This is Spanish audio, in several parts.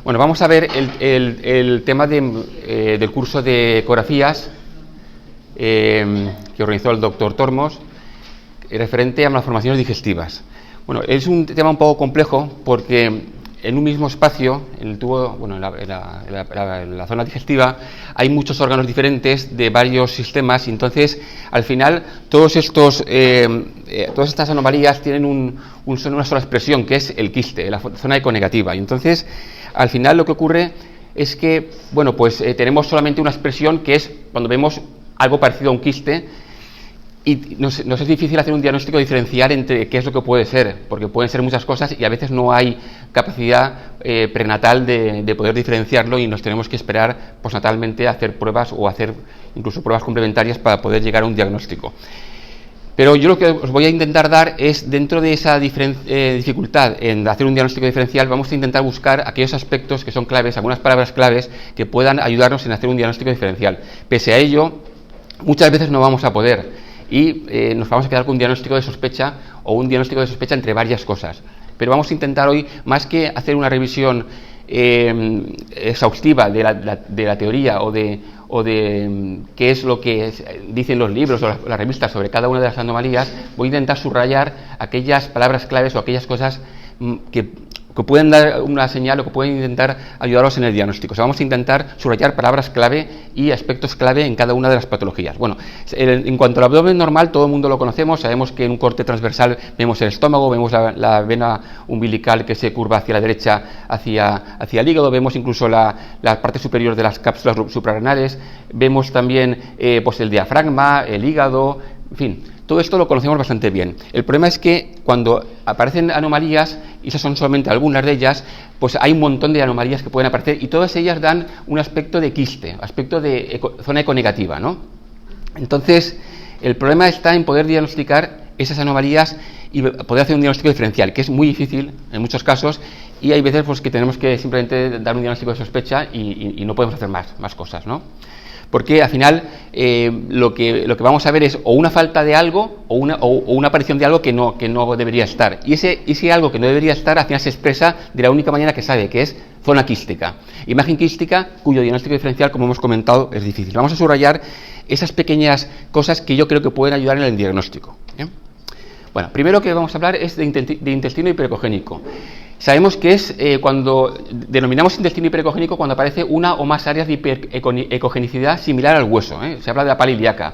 Bueno, vamos a ver el tema del curso de ecografías que organizó el doctor Tormos, referente a malformaciones digestivas. Bueno, es un tema un poco complejo porque en un mismo espacio, en el tubo, bueno, en la zona digestiva, hay muchos órganos diferentes de varios sistemas, y entonces, al final, todas estas anomalías tienen una sola expresión, que es el quiste, la zona econegativa. Y entonces, al final, lo que ocurre es que, bueno, pues tenemos solamente una expresión, que es cuando vemos algo parecido a un quiste, y nos es difícil hacer un diagnóstico diferencial entre qué es lo que puede ser, porque pueden ser muchas cosas y a veces no hay capacidad prenatal de poder diferenciarlo, y nos tenemos que esperar postnatalmente a hacer pruebas o hacer incluso pruebas complementarias para poder llegar a un diagnóstico. Pero yo lo que os voy a intentar dar es, dentro de esa dificultad en hacer un diagnóstico diferencial, vamos a intentar buscar aquellos aspectos que son claves, algunas palabras claves que puedan ayudarnos en hacer un diagnóstico diferencial. Pese a ello, muchas veces no vamos a poder, y nos vamos a quedar con un diagnóstico de sospecha o un diagnóstico de sospecha entre varias cosas. Pero vamos a intentar hoy, más que hacer una revisión exhaustiva de la teoría o de qué es lo que dicen los libros o las revistas sobre cada una de las anomalías, voy a intentar subrayar aquellas palabras claves o aquellas cosas que pueden dar una señal o que pueden intentar ayudaros en el diagnóstico. O sea, vamos a intentar subrayar palabras clave y aspectos clave en cada una de las patologías. Bueno, en cuanto al abdomen normal, todo el mundo lo conocemos, sabemos que en un corte transversal vemos el estómago, vemos la vena umbilical que se curva hacia la derecha, hacia el hígado, vemos incluso la parte superior de las cápsulas suprarrenales, vemos también pues el diafragma, el hígado, en fin. Todo esto lo conocemos bastante bien. El problema es que cuando aparecen anomalías, y esas son solamente algunas de ellas, pues hay un montón de anomalías que pueden aparecer, y todas ellas dan un aspecto de quiste, aspecto de zona econegativa, ¿no? Entonces, el problema está en poder diagnosticar esas anomalías y poder hacer un diagnóstico diferencial, que es muy difícil en muchos casos, y hay veces pues que tenemos que simplemente dar un diagnóstico de sospecha y no podemos hacer más cosas, ¿no? Porque al final lo que vamos a ver es o una falta de algo o una aparición de algo que no debería estar. Y ese algo que no debería estar al final se expresa de la única manera que sabe, que es zona quística. Imagen quística cuyo diagnóstico diferencial, como hemos comentado, es difícil. Vamos a subrayar esas pequeñas cosas que yo creo que pueden ayudar en el diagnóstico. Bueno, primero que vamos a hablar es de intestino hiperecogénico. Sabemos que es cuando denominamos intestino hiperecogénico cuando aparece una o más áreas de hiperecogenicidad similar al hueso. Se habla de la pala ilíaca,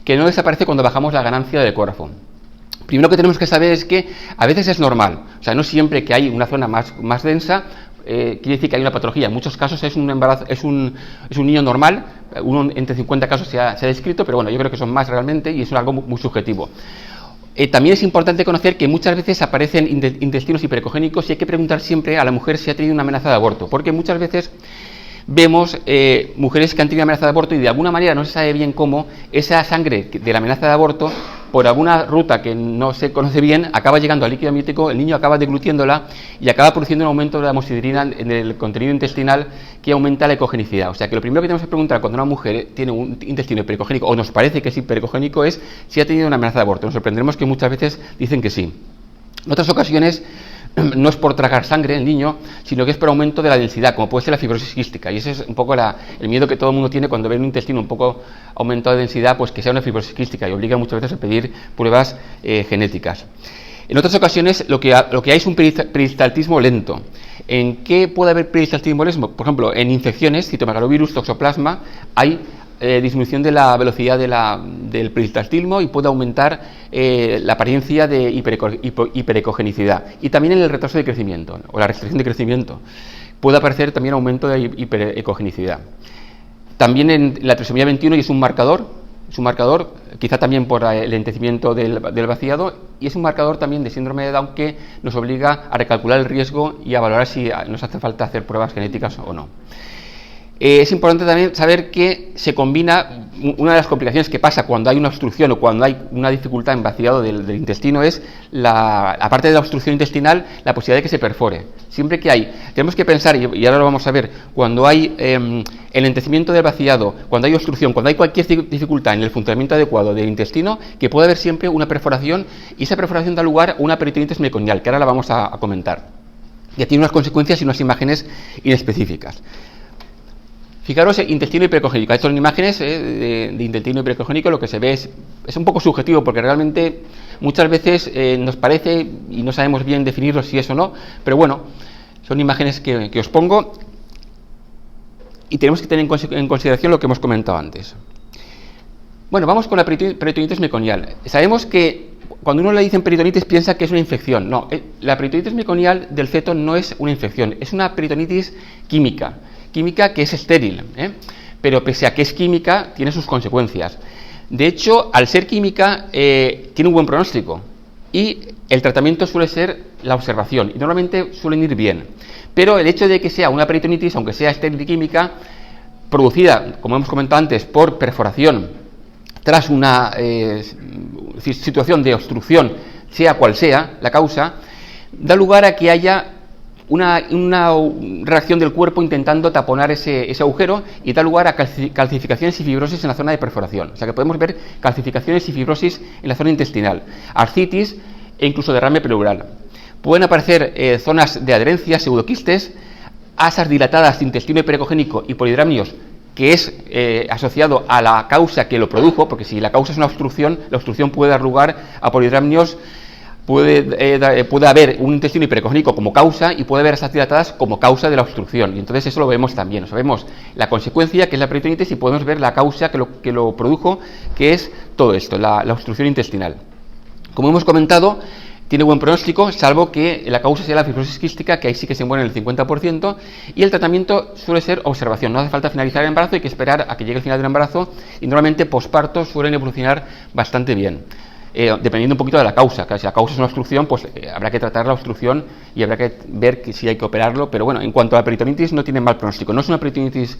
que no desaparece cuando bajamos la ganancia del ecógrafo. Primero que tenemos que saber es que a veces es normal, o sea, no siempre que hay una zona más densa quiere decir que hay una patología. En muchos casos es un embarazo, es un niño normal, uno entre 50 casos se ha descrito, pero bueno, yo creo que son más realmente y es algo muy subjetivo. También es importante conocer que muchas veces aparecen intestinos hiperecogénicos y hay que preguntar siempre a la mujer si ha tenido una amenaza de aborto, porque muchas veces vemos mujeres que han tenido amenaza de aborto y de alguna manera no se sabe bien cómo esa sangre de la amenaza de aborto, por alguna ruta que no se conoce bien, acaba llegando al líquido amniótico, el niño acaba deglutiéndola y acaba produciendo un aumento de la hemosidrina en el contenido intestinal que aumenta la ecogenicidad. O sea que lo primero que tenemos que preguntar cuando una mujer tiene un intestino hiperecogénico o nos parece que es hiperecogénico es si ha tenido una amenaza de aborto. Nos sorprenderemos que muchas veces dicen que sí. En otras ocasiones no es por tragar sangre el niño, sino que es por aumento de la densidad, como puede ser la fibrosis quística, y ese es un poco el miedo que todo el mundo tiene cuando ve un intestino un poco aumentado de densidad, pues que sea una fibrosis quística, y obliga muchas veces a pedir pruebas genéticas. En otras ocasiones lo que hay es un peristaltismo lento. ¿En qué puede haber peristaltismo lento? Por ejemplo, en infecciones, citomegalovirus, toxoplasma, hay disminución de la velocidad del peristaltismo y puede aumentar la apariencia de hiperecogenicidad. Y también en el retraso de crecimiento o la restricción de crecimiento puede aparecer también aumento de hiperecogenicidad. También en la trisomía 21 y es un marcador, quizá también por el lentecimiento del vaciado, y es un marcador también de síndrome de Down que nos obliga a recalcular el riesgo y a valorar si nos hace falta hacer pruebas genéticas o no. Es importante también saber que se combina, una de las complicaciones que pasa cuando hay una obstrucción o cuando hay una dificultad en vaciado del intestino es, aparte de la obstrucción intestinal, la posibilidad de que se perfore. Siempre que tenemos que pensar, y ahora lo vamos a ver, cuando hay el lentecimiento del vaciado, cuando hay obstrucción, cuando hay cualquier dificultad en el funcionamiento adecuado del intestino, que puede haber siempre una perforación, y esa perforación da lugar a una peritonitis meconial, que ahora la vamos a comentar. Ya tiene unas consecuencias y unas imágenes inespecíficas. Fijaros, intestino hipercongénico. Estas son imágenes de intestino hipercongénico. Lo que se ve es un poco subjetivo, porque realmente muchas veces nos parece y no sabemos bien definirlo si es o no, pero bueno, son imágenes que os pongo y tenemos que tener en consideración lo que hemos comentado antes. Bueno, vamos con la peritonitis meconial. Sabemos que cuando uno le dice peritonitis piensa que es una infección. No, la peritonitis meconial del feto no es una infección, es una peritonitis química que es estéril, pero pese a que es química, tiene sus consecuencias. De hecho, al ser química, tiene un buen pronóstico y el tratamiento suele ser la observación y normalmente suelen ir bien. Pero el hecho de que sea una peritonitis, aunque sea estéril y química, producida, como hemos comentado antes, por perforación, tras una situación de obstrucción, sea cual sea la causa, da lugar a que haya una reacción del cuerpo intentando taponar ese agujero y da lugar a calcificaciones y fibrosis en la zona de perforación. O sea que podemos ver calcificaciones y fibrosis en la zona intestinal, ascitis e incluso derrame pleural. Pueden aparecer zonas de adherencia, pseudoquistes, asas dilatadas de intestino hiperecogénico y polidramnios, que es asociado a la causa que lo produjo, porque si la causa es una obstrucción, la obstrucción puede dar lugar a polidramnios. Puede haber un intestino hiperecogénico como causa y puede haber asas dilatadas como causa de la obstrucción. Y entonces eso lo vemos también. O sea, vemos la consecuencia, que es la peritonitis, y podemos ver la causa que lo produjo, que es todo esto, la obstrucción intestinal. Como hemos comentado, tiene buen pronóstico, salvo que la causa sea la fibrosis quística, que ahí sí que se muere en el 50%, y el tratamiento suele ser observación. No hace falta finalizar el embarazo, hay que esperar a que llegue el final del embarazo, y normalmente posparto suelen evolucionar bastante bien. Dependiendo un poquito de la causa, que si la causa es una obstrucción, pues habrá que tratar la obstrucción y habrá que ver si hay que operarlo, pero bueno, en cuanto a la peritonitis no tiene mal pronóstico, no es una peritonitis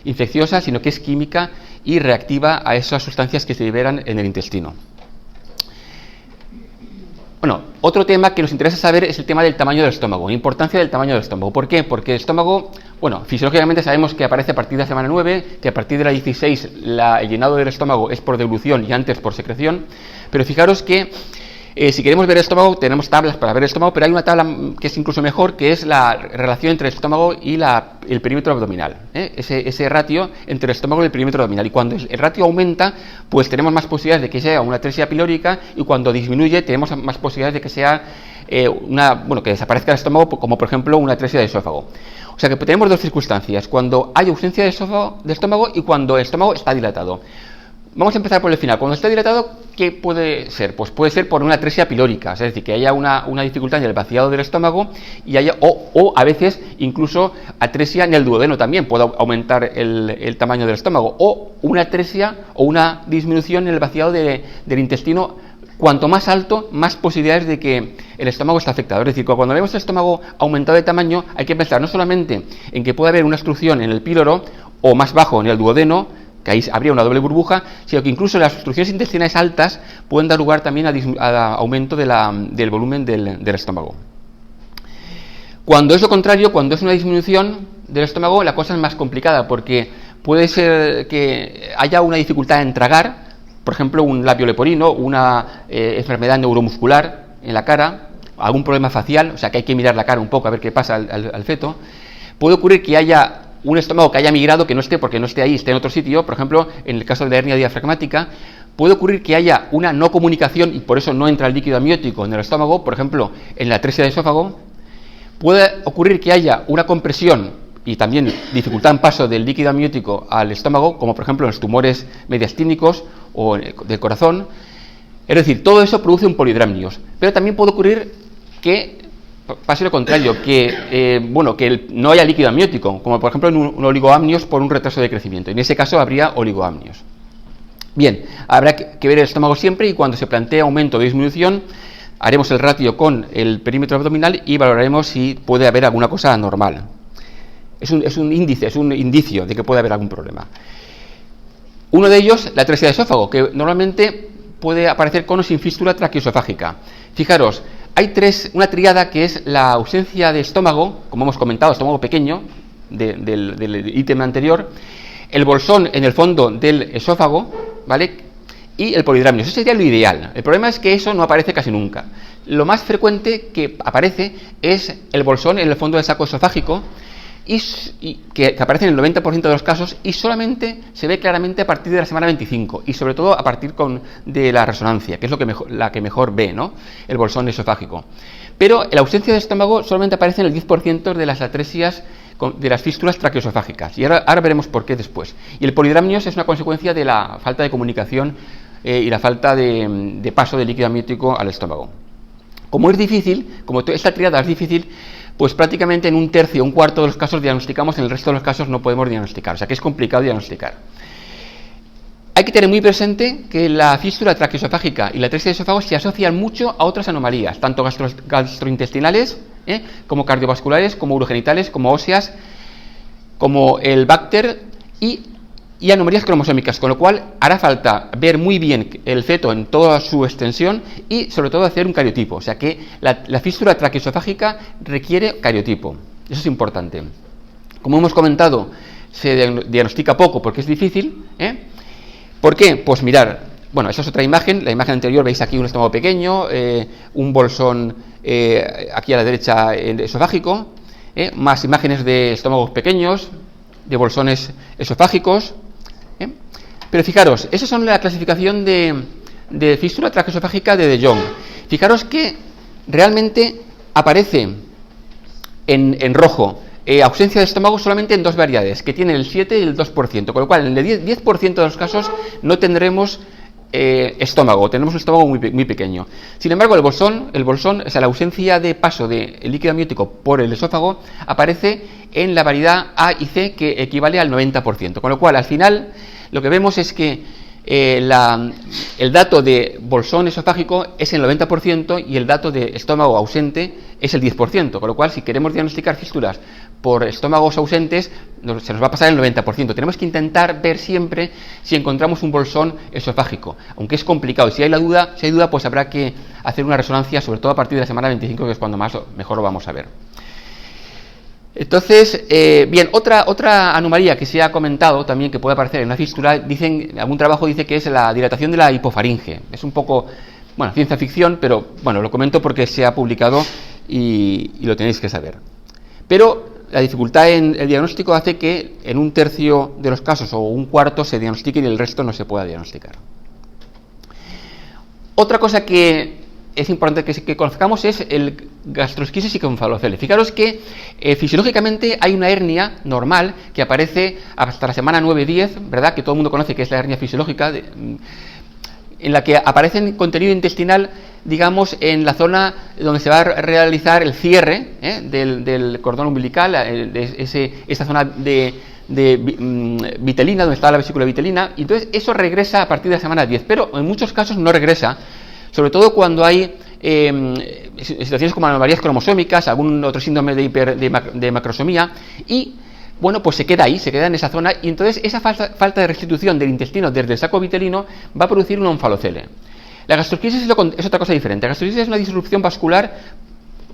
infecciosa, sino que es química y reactiva a esas sustancias que se liberan en el intestino. Bueno, otro tema que nos interesa saber es el tema del tamaño del estómago, la importancia del tamaño del estómago. ¿Por qué? Porque el estómago, bueno, fisiológicamente sabemos que aparece a partir de la semana 9, que a partir de la 16 el llenado del estómago es por devolución y antes por secreción, pero fijaros que si queremos ver el estómago, tenemos tablas para ver el estómago, pero hay una tabla que es incluso mejor, que es la relación entre el estómago y el perímetro abdominal, ese ratio entre el estómago y el perímetro abdominal. Y cuando el ratio aumenta, pues tenemos más posibilidades de que sea una atresia pilórica, y cuando disminuye, tenemos más posibilidades de que sea que desaparezca el estómago, como por ejemplo una atresia de esófago. O sea que tenemos dos circunstancias: cuando hay ausencia de estómago y cuando el estómago está dilatado. Vamos a empezar por el final. Cuando está dilatado, ¿qué puede ser? Pues puede ser por una atresia pilórica, es decir, que haya una dificultad en el vaciado del estómago y haya, o a veces incluso atresia en el duodeno también puede aumentar el tamaño del estómago, o una atresia o una disminución en el vaciado del intestino. Cuanto más alto, más posibilidades de que el estómago está afectado. Es decir, cuando vemos el estómago aumentado de tamaño, hay que pensar no solamente en que puede haber una obstrucción en el píloro o más bajo en el duodeno, que ahí habría una doble burbuja, sino que incluso las obstrucciones intestinales altas pueden dar lugar también a aumento del volumen del estómago. Cuando es lo contrario, cuando es una disminución del estómago, la cosa es más complicada, porque puede ser que haya una dificultad en tragar, por ejemplo, un labio leporino, una enfermedad neuromuscular en la cara, algún problema facial, o sea que hay que mirar la cara un poco a ver qué pasa al feto. Puede ocurrir que haya un estómago que haya migrado, que no esté porque no esté ahí, esté en otro sitio. Por ejemplo, en el caso de la hernia diafragmática, puede ocurrir que haya una no comunicación y por eso no entra el líquido amniótico en el estómago, por ejemplo, en la atresia de esófago. Puede ocurrir que haya una compresión y también dificultad en paso del líquido amniótico al estómago, como por ejemplo en los tumores mediastínicos o del corazón. Es decir, todo eso produce un polidramnios. Pero también puede ocurrir que pase lo contrario, que no haya líquido amniótico, como por ejemplo en un oligoamnios por un retraso de crecimiento. En ese caso habría oligoamnios. Bien, habrá que ver el estómago siempre, y cuando se plantee aumento o disminución, haremos el ratio con el perímetro abdominal y valoraremos si puede haber alguna cosa anormal. Es un indicio de que puede haber algún problema. Uno de ellos, la atresia de esófago, que normalmente puede aparecer con o sin fístula traqueoesofágica. Fijaros, hay una tríada, que es la ausencia de estómago, como hemos comentado, estómago pequeño, del ítem anterior, el bolsón en el fondo del esófago, ¿vale? y el polidramnios. Eso sería lo ideal. El problema es que eso no aparece casi nunca. Lo más frecuente que aparece es el bolsón en el fondo del saco esofágico, que aparece en el 90% de los casos, y solamente se ve claramente a partir de la semana 25 y sobre todo a partir de la resonancia, que es la que mejor ve, ¿no?, el bolsón esofágico. Pero la ausencia de estómago solamente aparece en el 10% de las atresias de las fístulas traqueoesofágicas, y ahora veremos por qué después. Y el polidramnios es una consecuencia de la falta de comunicación y la falta de paso de líquido amniótico al estómago. Como es difícil, como esta tríada es difícil, pues prácticamente en un tercio, un cuarto de los casos diagnosticamos, en el resto de los casos no podemos diagnosticar, o sea que es complicado diagnosticar. Hay que tener muy presente que la fístula traqueoesofágica y la atresia de esófago se asocian mucho a otras anomalías, tanto gastrointestinales, como cardiovasculares, como urogenitales, como óseas, como el Bacter y anomalías cromosómicas, con lo cual hará falta ver muy bien el feto en toda su extensión y sobre todo hacer un cariotipo, o sea que la fístula traqueoesofágica requiere cariotipo, eso es importante. Como hemos comentado, se diagnostica poco porque es difícil, ¿por qué? Pues mirar, bueno, esa es otra imagen, la imagen anterior veis aquí un estómago pequeño, un bolsón aquí a la derecha esofágico, más imágenes de estómagos pequeños, de bolsones esofágicos. Pero fijaros, esas son la clasificación de fístula traqueoesofágica de De Jong. Fijaros que realmente aparece en rojo ausencia de estómago solamente en dos variedades, que tienen el 7 y el 2%, con lo cual en el 10% de los casos no tendremos estómago, tenemos un estómago muy pequeño. Sin embargo, el bolsón, o sea, la ausencia de paso de líquido amniótico por el esófago, aparece en la variedad A y C, que equivale al 90%, con lo cual al final lo que vemos es que el dato de bolsón esofágico es el 90% y el dato de estómago ausente es el 10%, con lo cual si queremos diagnosticar fístulas por estómagos ausentes se nos va a pasar el 90%. Tenemos que intentar ver siempre si encontramos un bolsón esofágico, aunque es complicado, y si hay duda, pues habrá que hacer una resonancia, sobre todo a partir de la semana 25, que es cuando mejor lo vamos a ver. Entonces, bien, otra anomalía que se ha comentado también que puede aparecer en una fístula, algún trabajo dice que es la dilatación de la hipofaringe. Es un poco, bueno, ciencia ficción, pero bueno, lo comento porque se ha publicado y lo tenéis que saber. Pero la dificultad en el diagnóstico hace que en un tercio de los casos o un cuarto se diagnostiquen y el resto no se pueda diagnosticar. Otra cosa que es importante que conozcamos es el gastrosquisis y encefalocele. Fijaros que fisiológicamente hay una hernia normal que aparece hasta la semana 9-10, ¿verdad? Que todo el mundo conoce que es la hernia fisiológica, en la que aparece contenido intestinal, digamos, en la zona donde se va a realizar el cierre del cordón umbilical, esa zona de vitelina, donde está la vesícula vitelina, y entonces eso regresa a partir de la semana 10, pero en muchos casos no regresa, sobre todo cuando hay situaciones como anomalías cromosómicas, algún otro síndrome de macrosomía, y bueno, pues se queda ahí, se queda en esa zona, y entonces esa falta de restitución del intestino desde el saco vitelino va a producir un onfalocele. La gastrosquisis es otra cosa diferente. La gastrosquisis es una disrupción vascular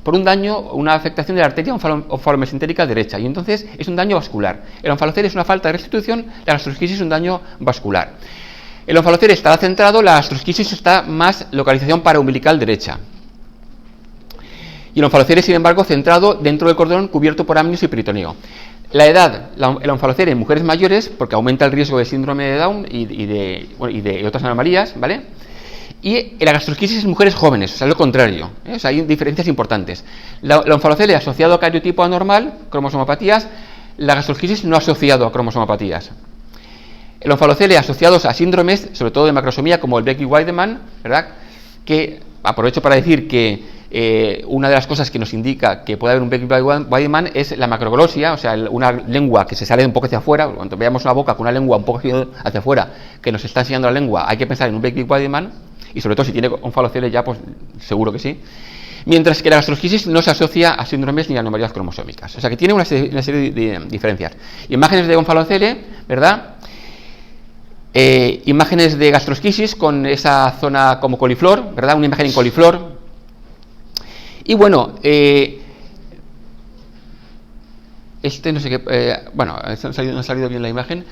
por un daño, una afectación de la arteria onfalomesentérica derecha, y entonces es un daño vascular. El onfalocele es una falta de restitución, la gastrosquisis es un daño vascular. El onfalocele estará centrado, la gastrosquisis está más localización paraumbilical derecha. Y el onfalocele, sin embargo, centrado dentro del cordón cubierto por amnios y peritoneo. La edad, el onfalocele en mujeres mayores, porque aumenta el riesgo de síndrome de Down y de otras anomalías, ¿vale? Y la gastrosquisis en mujeres jóvenes, o sea, lo contrario, o sea, hay diferencias importantes. La onfalocele asociado a cariotipo anormal, cromosomopatías, la gastrosquisis no asociado a cromosomopatías. El onfalocele asociados a síndromes, sobre todo de macrosomía, como el Becky-Weidemann, ¿verdad? Que aprovecho para decir que una de las cosas que nos indica que puede haber un Becky-Weidemann es la macroglosia, o sea, una lengua que se sale un poco hacia afuera. Cuando veamos una boca con una lengua un poco hacia afuera que nos está enseñando la lengua, hay que pensar en un Becky-Weidemann, y sobre todo si tiene onfalocele ya, pues seguro que sí. Mientras que la gastrosquisis no se asocia a síndromes ni a anomalías cromosómicas, o sea que tiene una serie de diferencias. Imágenes de onfalocele, ¿verdad? Imágenes de gastrosquisis con esa zona como coliflor, ¿verdad? Una imagen en coliflor. Y bueno, no sé qué, bueno, no ha salido bien la imagen,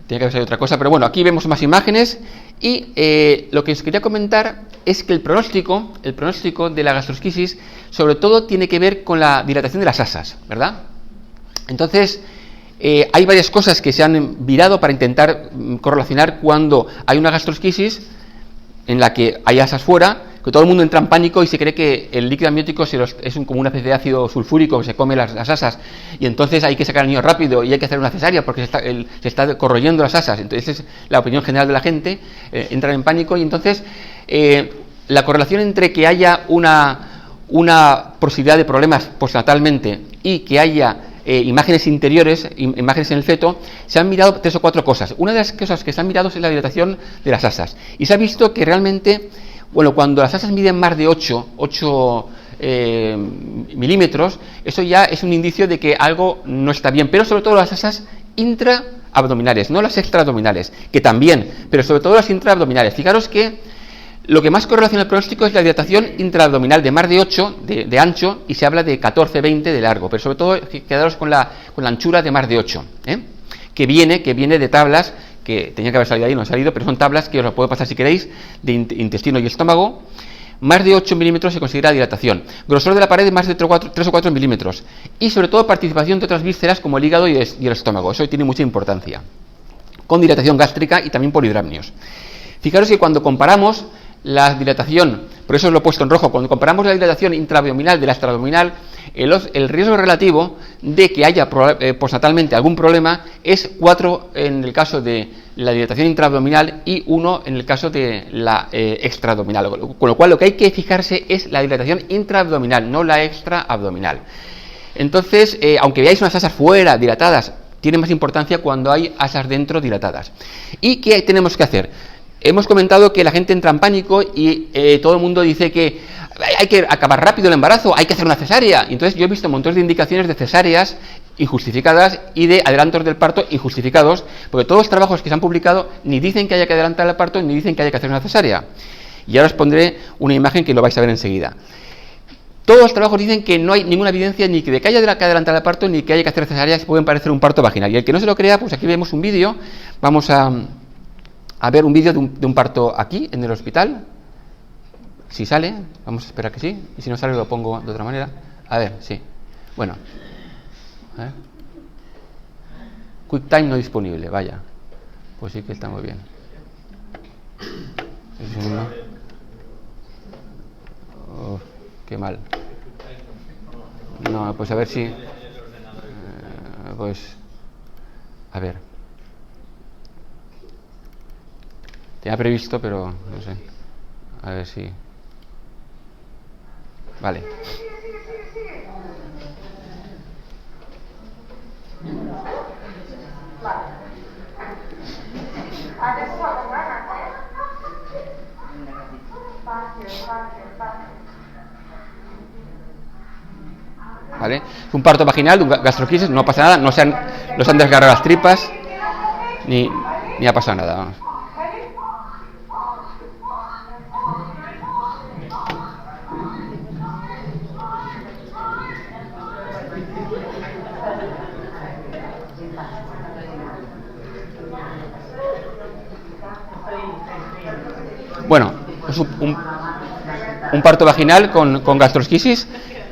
Tiene que haber otra cosa, pero bueno, aquí vemos más imágenes y lo que os quería comentar es que el pronóstico de la gastrosquisis sobre todo tiene que ver con la dilatación de las asas, ¿verdad? Entonces, hay varias cosas que se han virado para intentar correlacionar cuando hay una gastrosquisis en la que hay asas fuera, que todo el mundo entra en pánico y se cree que el líquido amniótico es como una especie de ácido sulfúrico que se come las asas, y entonces hay que sacar al niño rápido y hay que hacer una cesárea porque se está corroyendo las asas. Entonces esa es la opinión general de la gente, entran en pánico, y entonces la correlación entre que haya una posibilidad de problemas postnatalmente y que haya imágenes interiores, imágenes en el feto, se han mirado 3 o 4 cosas. Una de las cosas que se han mirado es la dilatación de las asas, y se ha visto que realmente, bueno, cuando las asas miden más de 8 milímetros, eso ya es un indicio de que algo no está bien, pero sobre todo las asas intraabdominales, no las extraabdominales, que también, pero sobre todo las intraabdominales. Fijaros que lo que más correlaciona el pronóstico es la dilatación intraabdominal de más de 8 de ancho, y se habla de 14-20 de largo, pero sobre todo quedaros con la anchura de más de 8, que viene de tablas que tenía que haber salido ahí, no ha salido, pero son tablas que os lo puedo pasar si queréis, de intestino y estómago. Más de 8 milímetros se considera dilatación, grosor de la pared de más de 3 o 4 milímetros, y sobre todo participación de otras vísceras como el hígado y el estómago. Eso tiene mucha importancia, con dilatación gástrica y también polidramnios. Fijaros que cuando comparamos la dilatación, por eso os lo he puesto en rojo, cuando comparamos la dilatación intraabdominal de la extraabdominal, el riesgo relativo de que haya postnatalmente algún problema es 4 en el caso de la dilatación intraabdominal y 1 en el caso de la extraabdominal, con lo cual lo que hay que fijarse es la dilatación intraabdominal, no la extraabdominal. Entonces, aunque veáis unas asas fuera dilatadas, tiene más importancia cuando hay asas dentro dilatadas. ¿Y qué tenemos que hacer? Hemos comentado que la gente entra en pánico y todo el mundo dice que hay que acabar rápido el embarazo, hay que hacer una cesárea. Entonces yo he visto montones de indicaciones de cesáreas injustificadas y de adelantos del parto injustificados, porque todos los trabajos que se han publicado ni dicen que haya que adelantar el parto ni dicen que haya que hacer una cesárea. Y ahora os pondré una imagen que lo vais a ver enseguida. Todos los trabajos dicen que no hay ninguna evidencia ni de que haya que adelantar el parto ni que haya que hacer cesáreas, pueden parecer un parto vaginal. Y el que no se lo crea, pues aquí vemos un vídeo. Vamos a ver un vídeo de un parto aquí, en el hospital. Si sale, vamos a esperar que sí. Y si no sale, lo pongo de otra manera. A ver, sí. Bueno. A ver. QuickTime no disponible, vaya. Pues sí que está muy bien. Oh, qué mal. No, pues a ver si... pues... A ver. Tenía previsto, pero no sé. A ver si... Vale. ¿Vale? Es un parto vaginal, un gastroquisis, no pasa nada, no se han desgarrado las tripas, ni ha pasado nada, vamos. Bueno, es un parto vaginal con gastrosquisis,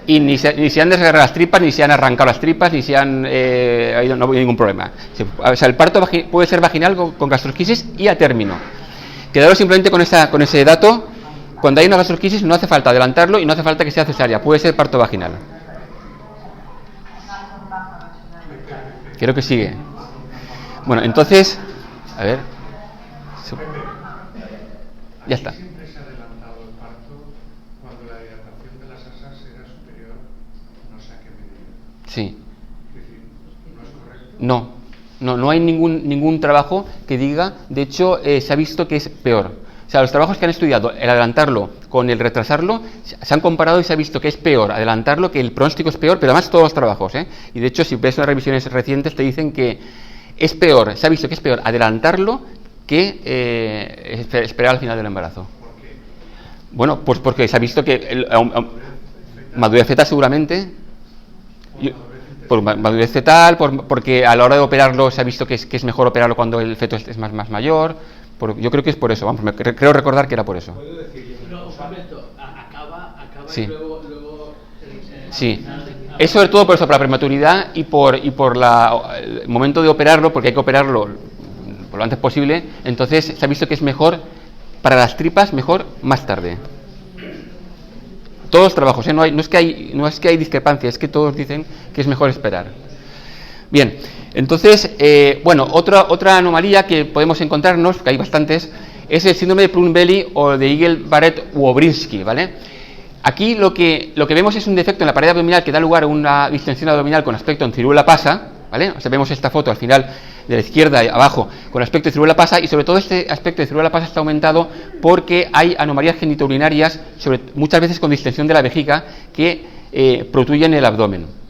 y ni se han desgarrado las tripas, ni se han arrancado las tripas, ni se han... no hay ningún problema. O sea, el parto puede ser vaginal con gastrosquisis y a término. Quedaros simplemente con ese dato. Cuando hay una gastrosquisis no hace falta adelantarlo y no hace falta que sea cesárea, puede ser parto vaginal. Creo que sigue. Bueno, entonces... A ver... Ya está. Siempre se ha adelantado el parto cuando la dilatación de las asas era superior, no sé a qué medida. Sí. Es decir, no es correcto. No hay ningún trabajo que diga. De hecho, se ha visto que es peor. O sea, los trabajos que han estudiado el adelantarlo con el retrasarlo se han comparado y se ha visto que es peor adelantarlo, que el pronóstico es peor, pero además todos los trabajos, y de hecho si ves las revisiones recientes te dicen que es peor, se ha visto que es peor adelantarlo que esperar al final del embarazo. ¿Por qué? Bueno, pues porque se ha visto que madurez fetal seguramente. Madurez Por madurez fetal, porque a la hora de operarlo se ha visto que es mejor operarlo cuando el feto es más mayor. Yo creo que es por eso, vamos, creo recordar que era por eso. ¿Puedo decir yo? No, un momento, acaba Sí. y luego Sí, es sobre todo por eso, por la prematuridad y por el momento de operarlo, porque hay que operarlo por lo antes posible. Entonces se ha visto que es mejor para las tripas, mejor más tarde. Todos los trabajos, no es que hay discrepancia, es que todos dicen que es mejor esperar. Bien, entonces, otra anomalía que podemos encontrarnos, que hay bastantes, es el síndrome de Plum-Belly o de Igel-Barrett-Wobrinsky, ¿vale? Aquí lo que vemos es un defecto en la pared abdominal que da lugar a una distensión abdominal con aspecto en ciruela pasa, ¿vale? O sea, vemos esta foto al final de la izquierda abajo con aspecto de ciruela pasa, y sobre todo este aspecto de ciruela pasa está aumentado porque hay anomalías genitourinarias, muchas veces con distensión de la vejiga, que protruyen el abdomen.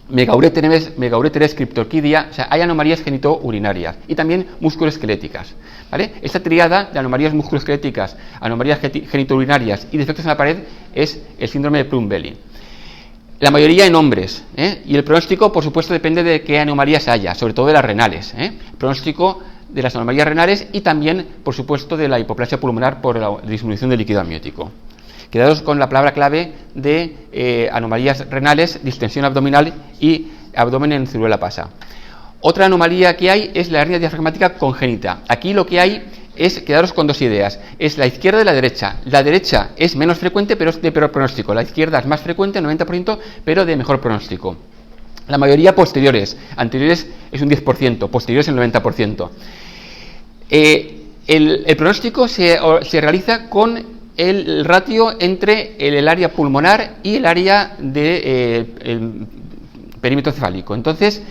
Megaureteres, criptorquidia, o sea, hay anomalías genitourinarias y también musculoesqueléticas, ¿vale? Esta triada de anomalías musculoesqueléticas, anomalías genitourinarias y defectos en la pared es el síndrome de Plum-Belly. La mayoría en hombres, y el pronóstico, por supuesto, depende de qué anomalías haya, sobre todo de las renales, El pronóstico de las anomalías renales y también, por supuesto, de la hipoplasia pulmonar por la disminución del líquido amniótico. Quedados con la palabra clave de anomalías renales, distensión abdominal y abdomen en ciruela pasa. Otra anomalía que hay es la hernia diafragmática congénita. Aquí lo que hay es, quedaros con dos ideas, es la izquierda y la derecha. La derecha es menos frecuente, pero es de peor pronóstico. La izquierda es más frecuente, el 90%, pero de mejor pronóstico. La mayoría posteriores, anteriores es un 10%, posteriores el 90%. El pronóstico se realiza con el ratio entre el área pulmonar y el área del perímetro cefálico. Entonces,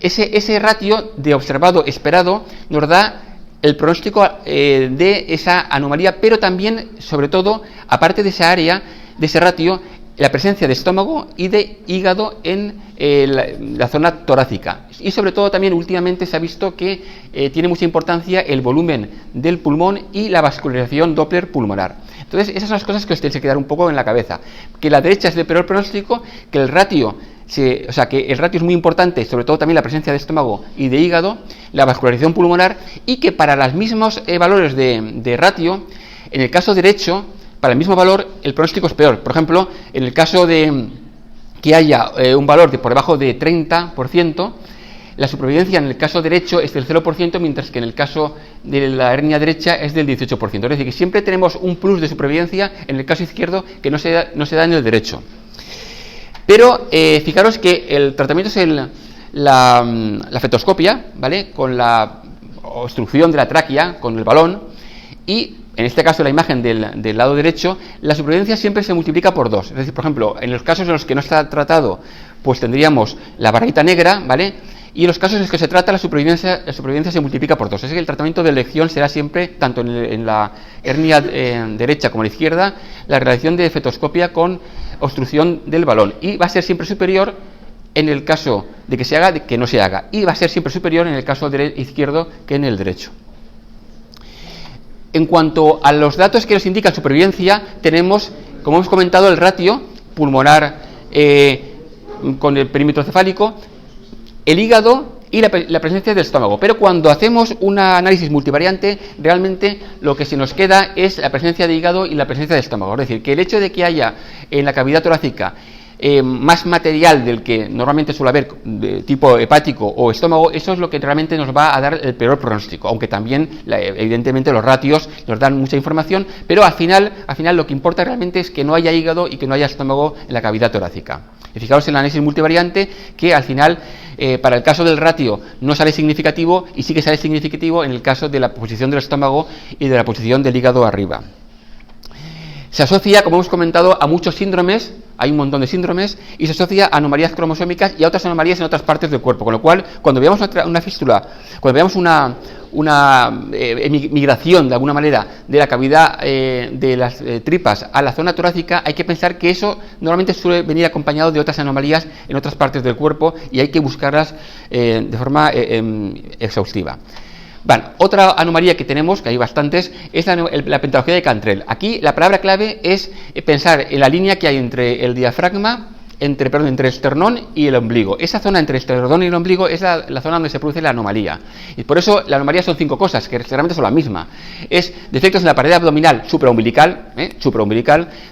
ese ratio de observado esperado nos da el pronóstico de esa anomalía, pero también, sobre todo, aparte de esa área, de ese ratio, la presencia de estómago y de hígado en la zona torácica. Y sobre todo también últimamente se ha visto que tiene mucha importancia el volumen del pulmón y la vascularización Doppler pulmonar. Entonces, esas son las cosas que os tenéis que quedar un poco en la cabeza. Que la derecha es de peor pronóstico, que el ratio es muy importante, sobre todo también la presencia de estómago y de hígado, la vascularización pulmonar, y que para los mismos valores de ratio, en el caso derecho, para el mismo valor, el pronóstico es peor. Por ejemplo, en el caso de que haya un valor de por debajo de 30%, la supervivencia en el caso derecho es del 0%, mientras que en el caso de la hernia derecha es del 18%. Es decir, que siempre tenemos un plus de supervivencia en el caso izquierdo que no se da en el derecho. Pero fijaros que el tratamiento es la fetoscopia, ¿vale? Con la obstrucción de la tráquea, con el balón, y en este caso la imagen del lado derecho, la supervivencia siempre se multiplica por 2. Es decir, por ejemplo, en los casos en los que no está tratado, pues tendríamos la barrita negra, ¿vale? Y en los casos en los que se trata, la supervivencia se multiplica por 2. Es decir, que el tratamiento de elección será siempre, tanto en la hernia derecha como en la izquierda, la realización de fetoscopia con obstrucción del balón. Y va a ser siempre superior en el caso de que se haga, de que no se haga. Y va a ser siempre superior en el caso izquierdo que en el derecho. En cuanto a los datos que nos indican supervivencia, tenemos, como hemos comentado, el ratio pulmonar con el perímetro cefálico, el hígado y la presencia del estómago. Pero cuando hacemos un análisis multivariante, realmente lo que se nos queda es la presencia de hígado y la presencia de estómago. Es decir, que el hecho de que haya en la cavidad torácica más material del que normalmente suele haber de tipo hepático o estómago, eso es lo que realmente nos va a dar el peor pronóstico, aunque también evidentemente los ratios nos dan mucha información, pero al final lo que importa realmente es que no haya hígado y que no haya estómago en la cavidad torácica. Y fijaos en el análisis multivariante que al final para el caso del ratio no sale significativo, y sí que sale significativo en el caso de la posición del estómago y de la posición del hígado arriba. Se asocia, como hemos comentado, a muchos síndromes, hay un montón de síndromes, y se asocia a anomalías cromosómicas y a otras anomalías en otras partes del cuerpo, con lo cual, cuando veamos una fístula, cuando veamos una migración, de alguna manera, de la cavidad de las tripas a la zona torácica, hay que pensar que eso normalmente suele venir acompañado de otras anomalías en otras partes del cuerpo, y hay que buscarlas de forma exhaustiva. Bueno, otra anomalía que tenemos, que hay bastantes, es la pentalogía de Cantrell. Aquí la palabra clave es pensar en la línea que hay entre el diafragma entre el esternón y el ombligo. Esa zona entre el esternón y el ombligo es la zona donde se produce la anomalía. Y por eso la anomalía son 5 cosas, que realmente son la misma. Es defectos en la pared abdominal supraumbilical,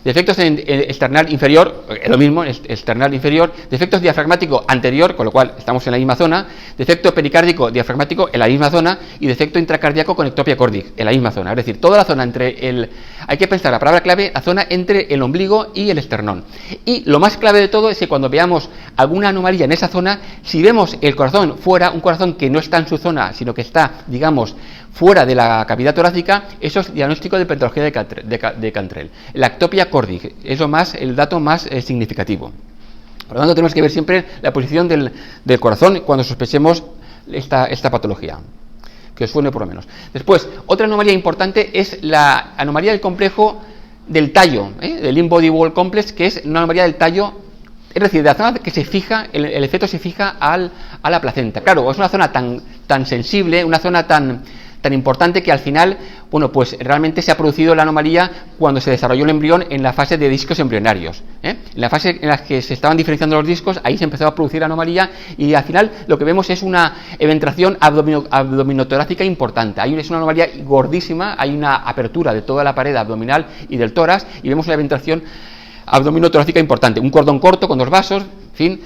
defectos en esternal inferior, lo mismo, esternal inferior, defectos diafragmático anterior, con lo cual estamos en la misma zona, defecto pericárdico diafragmático en la misma zona y defecto intracardíaco con ectopia cordis en la misma zona. Es decir, toda la zona entre hay que pensar, la palabra clave, la zona entre el ombligo y el esternón. Y lo más clave de todo es que cuando veamos alguna anomalía en esa zona, si vemos el corazón fuera, un corazón que no está en su zona, sino que está, digamos, fuera de la cavidad torácica, eso es diagnóstico de patología de Cantrell. La ectopia cordis es el dato más significativo. Por lo tanto, tenemos que ver siempre la posición del corazón cuando sospechemos esta patología. Que os suene por lo menos. Después, otra anomalía importante es la anomalía del complejo del tallo, del Limb Body Wall Complex, que es una anomalía del tallo, es decir, de la zona que se fija, el efecto se fija a la placenta. Claro, es una zona tan sensible, una zona tan importante que al final, bueno, pues realmente se ha producido la anomalía cuando se desarrolló el embrión en la fase de discos embrionarios. En la fase en la que se estaban diferenciando los discos, ahí se empezó a producir la anomalía y al final lo que vemos es una eventración abdominotorácica importante. Es una anomalía gordísima, hay una apertura de toda la pared abdominal y del tórax y vemos una eventración abdominotorácica importante, un cordón corto con 2 vasos, en fin,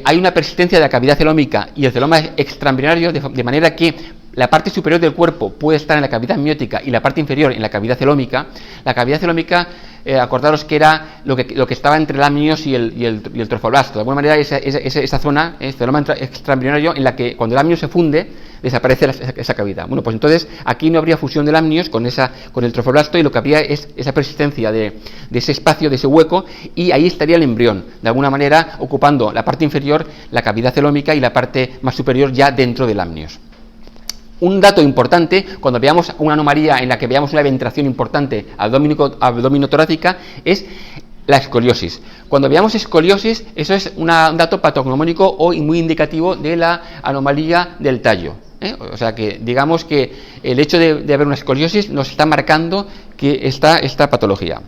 hay una persistencia de la cavidad celómica y el celoma extraembrionario de manera que la parte superior del cuerpo puede estar en la cavidad amniótica y la parte inferior en la cavidad celómica. La cavidad celómica, acordaros que era lo que estaba entre el amnios y el trofoblasto. De alguna manera esa zona, el celoma extraembrionario, en la que cuando el amnio se funde, desaparece esa cavidad. Bueno, pues entonces aquí no habría fusión del amnios con el trofoblasto y lo que habría es esa persistencia de ese espacio, de ese hueco, y ahí estaría el embrión, de alguna manera ocupando la parte inferior, la cavidad celómica, y la parte más superior ya dentro del amnios. Un dato importante, cuando veamos una anomalía en la que veamos una eventración importante abdominotorácica, es la escoliosis. Cuando veamos escoliosis, eso es un dato patognomónico o muy indicativo de la anomalía del tallo. O sea que digamos que el hecho de haber una escoliosis nos está marcando que está esta patología.